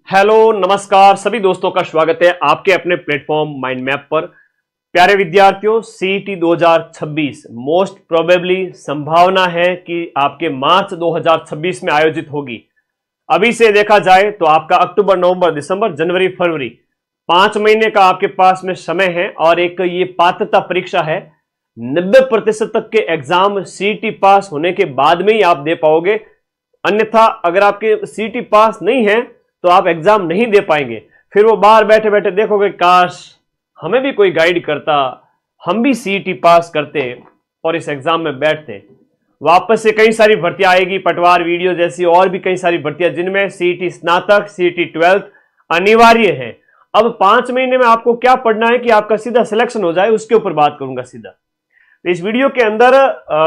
Hello नमस्कार सभी दोस्तों का स्वागत है आपके अपने प्लेटफॉर्म माइंड मैप पर। प्यारे विद्यार्थियों, सीईटी 2026 मोस्ट प्रोबेबली संभावना है कि आपके मार्च 2026 में आयोजित होगी। अभी से देखा जाए तो आपका अक्टूबर, नवंबर, दिसंबर, जनवरी, फरवरी 5 महीने का आपके पास में समय है और एक ये पात्रता परीक्षा है। 90% तक के एग्जाम सीईटी पास होने के बाद में ही आप दे पाओगे, अन्यथा अगर आपके सीईटी पास नहीं है तो आप एग्जाम नहीं दे पाएंगे। फिर वो बाहर बैठे बैठे देखोगे काश हमें भी कोई गाइड करता, हम भी सीईटी पास करते और इस एग्जाम में बैठते। वापस से कई सारी भर्तियां आएगी, पटवार वीडियो जैसी और भी कई सारी भर्तियां जिनमें सीईटी स्नातक, सीईटी 12 अनिवार्य है। अब 5 महीने में आपको क्या पढ़ना है कि आपका सीधा सिलेक्शन हो जाए, उसके ऊपर बात करूंगा सीधा। तो इस वीडियो के अंदर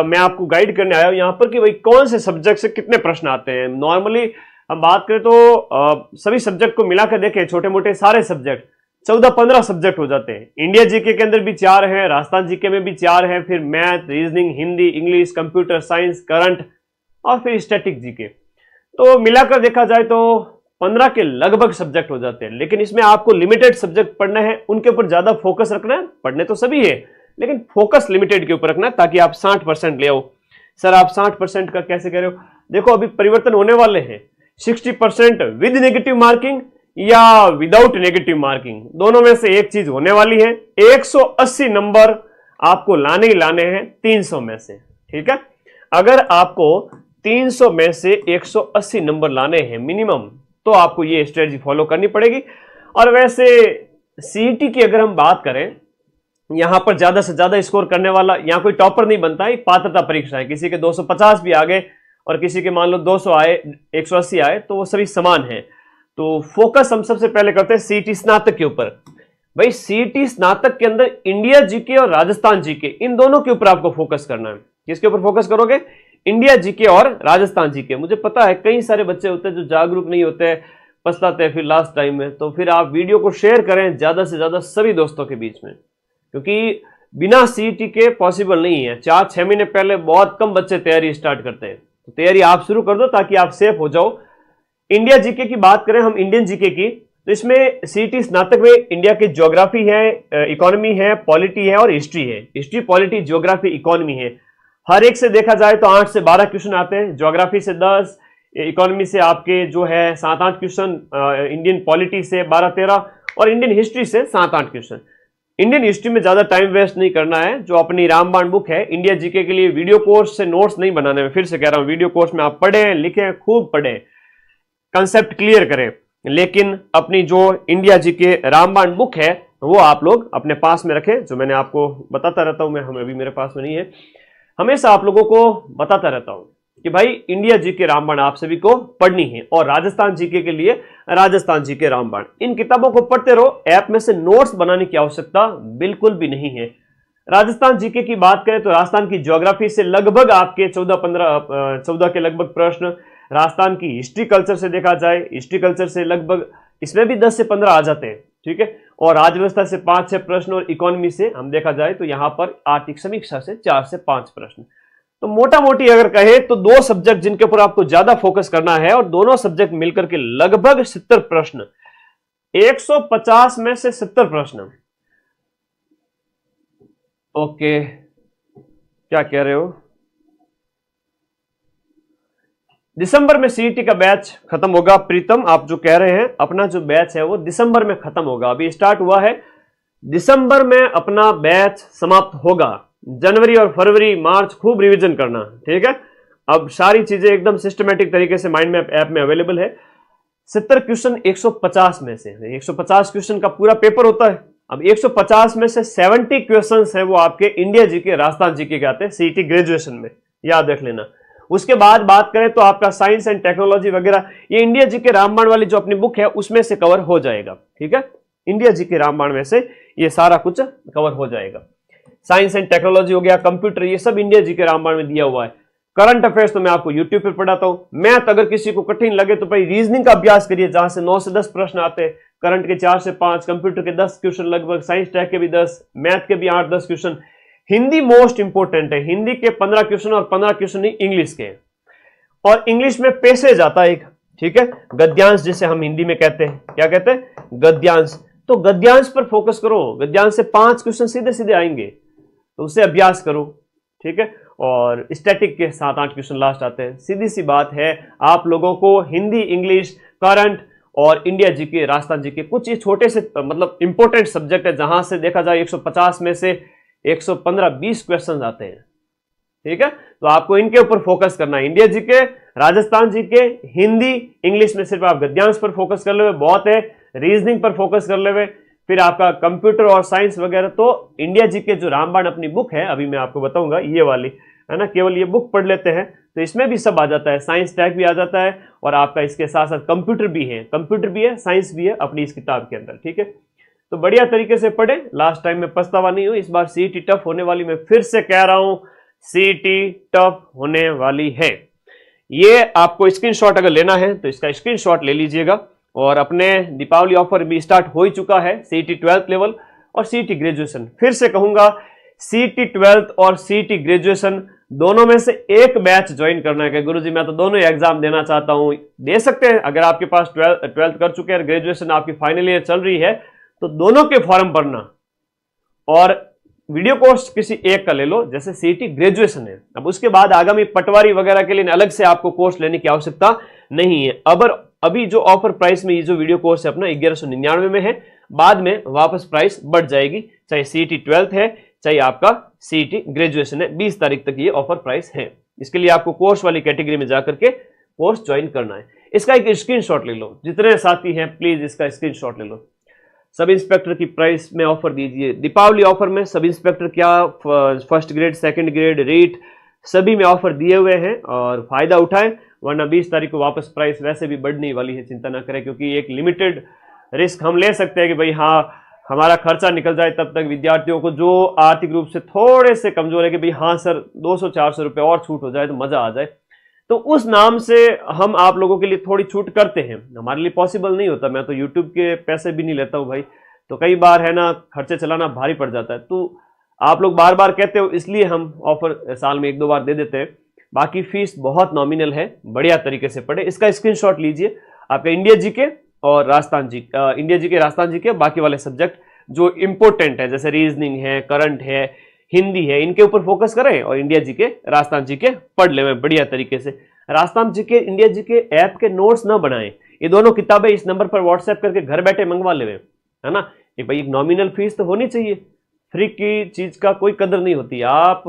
मैं आपको गाइड करने आया हूं यहां पर कि भाई कौन से सब्जेक्ट से कितने प्रश्न आते हैं। नॉर्मली हम बात करें तो सभी सब्जेक्ट को मिलाकर देखें, छोटे मोटे सारे सब्जेक्ट 14-15 सब्जेक्ट हो जाते हैं। इंडिया जीके के अंदर भी 4 हैं, राजस्थान जीके में भी 4 हैं, फिर math, reasoning, Hindi, English, computer science, current और फिर स्टैटिक जीके। तो मिलाकर देखा जाए तो 15 के लगभग सब्जेक्ट हो जाते हैं। लेकिन इसमें आपको लिमिटेड सब्जेक्ट पढ़ना है, उनके ऊपर ज्यादा फोकस रखना है। पढ़ने तो सभी है लेकिन फोकस लिमिटेड के ऊपर रखना है ताकि आप 60% ले आओ। सर आप 60% का कैसे कह रहे हो? देखो अभी परिवर्तन होने वाले हैं। 60% विद नेगेटिव मार्किंग या विदाउट नेगेटिव मार्किंग, दोनों में से एक चीज होने वाली है। 180 नंबर आपको लाने ही लाने हैं 300 में से, ठीक है। अगर आपको 300 में से 180 नंबर लाने हैं मिनिमम, तो आपको ये स्ट्रेटजी फॉलो करनी पड़ेगी। और वैसे सीईटी की अगर हम बात करें, यहां पर ज्यादा से ज्यादा स्कोर करने वाला, यहां कोई टॉपर नहीं बनता है, पात्रता परीक्षा है। किसी के 250 भी आ गए और किसी के मान लो 200 आए, 180 आए, तो वो सभी समान है। तो फोकस हम सबसे पहले करते हैं सीईटी स्नातक के ऊपर। भाई सीईटी स्नातक के अंदर इंडिया जीके और राजस्थान जीके, इन दोनों के ऊपर आपको फोकस करना है। किसके ऊपर फोकस करोगे? इंडिया जीके और राजस्थान जीके। मुझे पता है कई सारे बच्चे होते हैं जो जागरूक नहीं होते, पछताते हैं फिर लास्ट टाइम में। तो फिर आप वीडियो को शेयर करें ज्यादा से ज्यादा सभी दोस्तों के बीच में, क्योंकि बिना सीईटी के पॉसिबल नहीं है। 4-6 महीने पहले बहुत कम बच्चे तैयारी स्टार्ट करते हैं। तो तैयारी आप शुरू कर दो ताकि आप सेफ हो जाओ। इंडिया जीके की बात करें हम, इंडियन जीके की, तो इसमें सीईटी स्नातक में इंडिया की ज्योग्राफी है, इकोनॉमी है, पॉलिटी है और हिस्ट्री है। हिस्ट्री, पॉलिटी, ज्योग्राफी, इकोनॉमी है। हर एक से देखा जाए तो 8 से 12 क्वेश्चन आते हैं। ज्योग्राफी से 10, इकोनॉमी से आपके जो है 7-8 क्वेश्चन, इंडियन पॉलिटी से 12-13 और इंडियन हिस्ट्री से 7-8 क्वेश्चन। इंडियन हिस्ट्री में ज्यादा टाइम वेस्ट नहीं करना है। जो अपनी रामबाण बुक है इंडिया जीके के लिए, वीडियो कोर्स से नोट्स नहीं बनाने में, फिर से कह रहा हूं, वीडियो कोर्स में आप पढ़ें, लिखें, खूब पढ़ें, कंसेप्ट क्लियर करें। लेकिन अपनी जो इंडिया जीके रामबाण बुक है वो आप लोग अपने पास में रखें। जो मैंने आपको बताता रहता हूं, मैं अभी मेरे पास में नहीं है, हमेशा आप लोगों को बताता रहता हूं कि भाई इंडिया जीके रामबाण आप सभी को पढ़नी है। और राजस्थान जीके के लिए राजस्थान जीके रामबाण, इन किताबों को पढ़ते रहो। ऐप में से नोट्स बनाने की आवश्यकता बिल्कुल भी नहीं है। राजस्थान जीके की बात करें तो राजस्थान की ज्योग्राफी से लगभग आपके 14 के लगभग प्रश्न। राजस्थान की हिस्ट्री कल्चर से देखा जाए, हिस्ट्री कल्चर से लगभग इसमें भी 10 से 15 आ जाते हैं, ठीक है। और राजव्यवस्था से 5-6 प्रश्न और इकोनॉमी से हम देखा जाए तो यहां पर आर्थिक समीक्षा से 4 से 5 प्रश्न। तो मोटा मोटी अगर कहे तो 2 सब्जेक्ट जिनके ऊपर आपको ज्यादा फोकस करना है, और दोनों सब्जेक्ट मिलकर के लगभग 70 प्रश्न, 150 में से 70 प्रश्न। ओके, क्या कह रहे हो? दिसंबर में सीईटी का बैच खत्म होगा। प्रीतम आप जो कह रहे हैं, अपना जो बैच है वो दिसंबर में खत्म होगा। अभी स्टार्ट हुआ है, दिसंबर में अपना बैच समाप्त होगा। जनवरी और फरवरी, मार्च खूब रिवीजन करना, ठीक है। अब सारी चीजें एकदम सिस्टमेटिक तरीके से माइंड मैप ऐप में अवेलेबल है। 70 क्वेश्चन 150 में से, 150 क्वेश्चन का पूरा पेपर होता है। अब 150 में से 70 क्वेश्चन है वो आपके इंडिया जीके, राजस्थान जीके के आते हैं सीईटी ग्रेजुएशन में, याद रख लेना। उसके बाद बात करें तो आपका साइंस एंड टेक्नोलॉजी वगैरह, ये इंडिया जीके रामबाण वाली जो अपनी बुक है उसमें से कवर हो जाएगा, ठीक है। इंडिया जीके रामबाण में से ये सारा कुछ कवर हो जाएगा। साइंस एंड टेक्नोलॉजी हो गया, कंप्यूटर, ये सब इंडिया जीके रामबाण में दिया हुआ है। करंट अफेयर्स तो मैं आपको यूट्यूब पे पढ़ाता हूं। मैथ अगर किसी को कठिन लगे तो भाई रीजनिंग का अभ्यास करिए, जहां से 9 से 10 प्रश्न आते हैं। करंट के 4 से 5, कंप्यूटर के 10 क्वेश्चन लगभग, साइंस टेक के भी 10, मैथ के भी 8-10 क्वेश्चन। हिंदी मोस्ट इंपोर्टेंट है, हिंदी के 15 क्वेश्चन और 15 क्वेश्चन इंग्लिश के। और इंग्लिश में पैसेज आता है एक, ठीक है। गद्यांश जिसे हम हिंदी में कहते हैं, क्या कहते हैं, गद्यांश। तो गद्यांश पर फोकस करो, गद्यांश से 5 क्वेश्चन सीधे सीधे आएंगे, तो उससे अभ्यास करो, ठीक है। और स्टैटिक के 7-8 क्वेश्चन लास्ट आते हैं। सीधी सी बात है, आप लोगों को हिंदी, इंग्लिश, करंट और इंडिया जीके, राजस्थान जीके, कुछ ये छोटे से मतलब इंपॉर्टेंट सब्जेक्ट है जहां से देखा जाए 150 में से 115-20 क्वेश्चन आते हैं, ठीक है। तो आपको इनके ऊपर फोकस करना है, India GK, Rajasthan GK, Hindi, English में सिर्फ आप गद्यांश पर फोकस कर ले बहुत है, रीजनिंग पर फोकस कर ले, फिर आपका कंप्यूटर और साइंस वगैरह। तो इंडिया जीके जो रामबाण अपनी बुक है, अभी मैं आपको बताऊंगा, ये वाली है ना, केवल ये बुक पढ़ लेते हैं तो इसमें भी सब आ जाता है, साइंस टैग भी आ जाता है और आपका इसके साथ साथ कंप्यूटर भी है, साइंस भी है अपनी इस किताब के अंदर, ठीक है। तो बढ़िया तरीके से पढ़े, लास्ट टाइम में पछतावा नहीं हो, इस बार सीईटी टफ होने वाली, मैं फिर से कह रहा हूं सीईटी टफ होने वाली है। ये आपको स्क्रीनशॉट अगर लेना है तो इसका स्क्रीनशॉट ले लीजिएगा। और अपने दीपावली ऑफर भी स्टार्ट हो ही चुका है, सीईटी 12th लेवल और सीईटी ग्रेजुएशन। फिर से कहूंगा, सीईटी 12th और सीईटी ग्रेजुएशन दोनों में से एक बैच ज्वाइन करना है कि गुरुजी मैं तो दोनों ही एग्जाम देना चाहता हूं, दे सकते हैं। अगर आपके पास 12th कर चुके हैं, ग्रेजुएशन आपकी फाइनल ईयर चल रही है, तो दोनों के फॉर्म भरना और वीडियो कोर्स किसी एक का ले लो, जैसे सीईटी ग्रेजुएशन है। अब उसके बाद आगामी पटवारी वगैरह के लिए अलग से आपको कोर्स लेने की आवश्यकता नहीं है। अभी जो ऑफर प्राइस में ये जो वीडियो कोर्स है अपना 1199 में है, बाद में वापस प्राइस बढ़ जाएगी, चाहे सीईटी 12th है चाहे आपका सीईटी ग्रेजुएशन है। 20 तारीख तक ये ऑफर प्राइस है। इसके लिए आपको कोर्स वाली कैटेगरी में जाकर के कोर्स ज्वाइन करना है। इसका एक स्क्रीनशॉट ले लो, जितने साथी हैं प्लीज इसका स्क्रीनशॉट ले लो। सब इंस्पेक्टर की प्राइस में ऑफर दीजिए, दीपावली ऑफर में सब इंस्पेक्टर क्या, first grade, second grade, REET सभी में ऑफर दिए हुए हैं और फायदा उठाएं, वरना 20 तारीख को वापस प्राइस वैसे भी बढ़ने वाली है, चिंता ना करें। क्योंकि एक लिमिटेड रिस्क हम ले सकते हैं कि भाई हाँ हमारा खर्चा निकल जाए, तब तक विद्यार्थियों को जो आर्थिक रूप से थोड़े से कमजोर है कि भाई हाँ सर 200-400 रुपये और छूट हो जाए तो मजा आ जाए, तो उस नाम से हम आप लोगों के लिए थोड़ी छूट करते हैं। हमारे लिए पॉसिबल नहीं होता, मैं तो यूट्यूब के पैसे भी नहीं लेता हूँ भाई, तो कई बार है ना खर्चे चलाना भारी पड़ जाता है। तो आप लोग बार बार कहते हो इसलिए हम ऑफर साल में 1-2 बार दे देते हैं। बाकी फीस बहुत नॉमिनल है, बढ़िया तरीके से पढ़े। इसका स्क्रीनशॉट लीजिए, आपका इंडिया जीके और राजस्थान जी, इंडिया जीके, राजस्थान जीके, बाकी वाले सब्जेक्ट जो इंपॉर्टेंट है जैसे रीजनिंग है, करंट है, हिंदी है, इनके ऊपर फोकस करें और इंडिया जीके, राजस्थान जीके पढ़ ले बढ़िया तरीके से। Rajasthan GK, India GK app के नोट्स ना बनाएं, ये दोनों किताबें इस नंबर पर व्हाट्सएप करके घर बैठे मंगवा ले, है ना। ये भाई एक नॉमिनल फीस तो होनी चाहिए, फ्री की चीज का कोई कदर नहीं होती। आप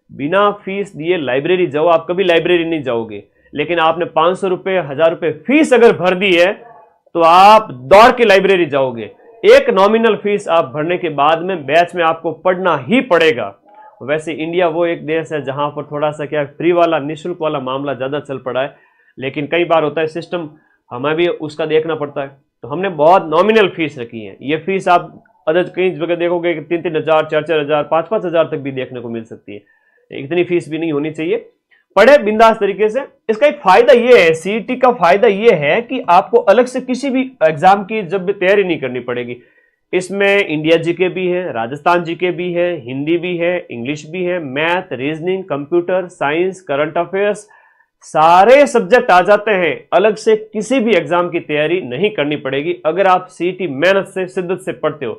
बिना फीस दिए लाइब्रेरी जाओ, आप कभी लाइब्रेरी नहीं जाओगे, लेकिन आपने 500 रुपये, 1000 रुपये फीस अगर भर दी है तो आप दौड़ के लाइब्रेरी जाओगे। एक नॉमिनल फीस आप भरने के बाद में बैच में आपको पढ़ना ही पड़ेगा। वैसे इंडिया वो एक देश है जहां पर थोड़ा सा क्या फ्री वाला, निःशुल्क वाला मामला ज्यादा चल पड़ा है, लेकिन कई बार होता है सिस्टम हमें भी उसका देखना पड़ता है, तो हमने बहुत नॉमिनल फीस रखी है। ये फीस आप अदर कई जगह देखोगे 3-3 हज़ार, 4-4 हज़ार, 5-5 हज़ार तक भी देखने को मिल सकती है। इतनी फीस भी नहीं होनी चाहिए, पढ़े बिंदास तरीके से। इसका एक फायदा ये है, सीईटी का फायदा ये है कि आपको अलग से किसी भी एग्जाम की जब भी तैयारी नहीं करनी पड़ेगी। इसमें इंडिया जीके भी है, राजस्थान जीके भी है, हिंदी भी है, इंग्लिश भी है, math, reasoning, computer, science, current affairs, सारे सब्जेक्ट आ जाते हैं। अलग से किसी भी एग्जाम की तैयारी नहीं करनी पड़ेगी अगर आप सीईटी मेहनत से, शिद्दत से पढ़ते हो।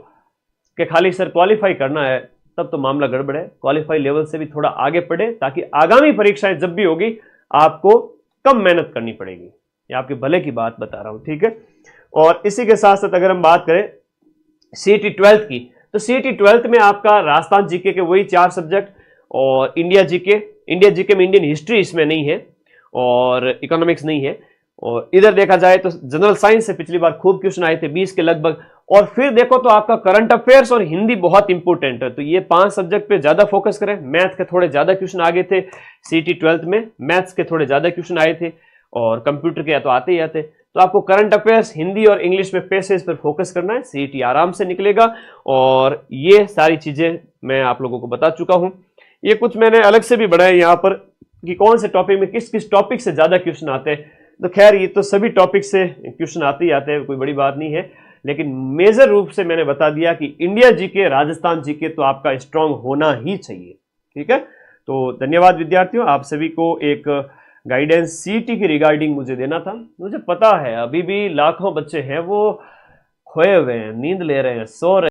कि खाली सर क्वालिफाई करना है, तब तो मामला गड़बड़ है। क्वालिफाई लेवल से भी थोड़ा आगे पढ़े ताकि आगामी परीक्षाएं जब भी होगी आपको कम मेहनत करनी पड़ेगी। ये आपके भले की बात बता रहा हूं, ठीक है। और इसी के साथ साथ अगर हम बात करें सीईटी 12th की, तो सीईटी 12th में आपका राजस्थान जीके के वही 4 सब्जेक्ट और इंडिया जीके में इंडियन हिस्ट्री इसमें नहीं है और इकोनॉमिक्स नहीं है। और इधर देखा जाए तो जनरल साइंस से पिछली बार खूब क्वेश्चन आए थे 20 के लगभग। और फिर देखो तो आपका करंट अफेयर्स और हिंदी बहुत इंपॉर्टेंट है, तो ये 5 सब्जेक्ट पे ज्यादा फोकस करें। मैथ के थोड़े ज्यादा क्वेश्चन आगे थे सीईटी 12th में, मैथ्स के थोड़े ज्यादा क्वेश्चन आए थे और कंप्यूटर के तो आते ही आते। तो आपको करंट अफेयर्स, हिंदी और इंग्लिश में पैसेज पर फोकस करना है, सीईटी आराम से निकलेगा। और ये सारी चीजें मैं आप लोगों को बता चुका हूं। ये कुछ मैंने अलग से भी बढ़ाए यहाँ पर कि कौन से टॉपिक में किस किस टॉपिक से ज्यादा क्वेश्चन आते हैं। तो खैर ये तो सभी टॉपिक से क्वेश्चन आते ही आते हैं, कोई बड़ी बात नहीं है, लेकिन मेजर रूप से मैंने बता दिया कि इंडिया जीके, राजस्थान जीके तो आपका स्ट्रांग होना ही चाहिए, ठीक है। तो धन्यवाद विद्यार्थियों, आप सभी को एक गाइडेंस सीईटी की रिगार्डिंग मुझे देना था। मुझे पता है अभी भी लाखों बच्चे हैं वो खोए हुए हैं, नींद ले रहे हैं, सो रहे हैं।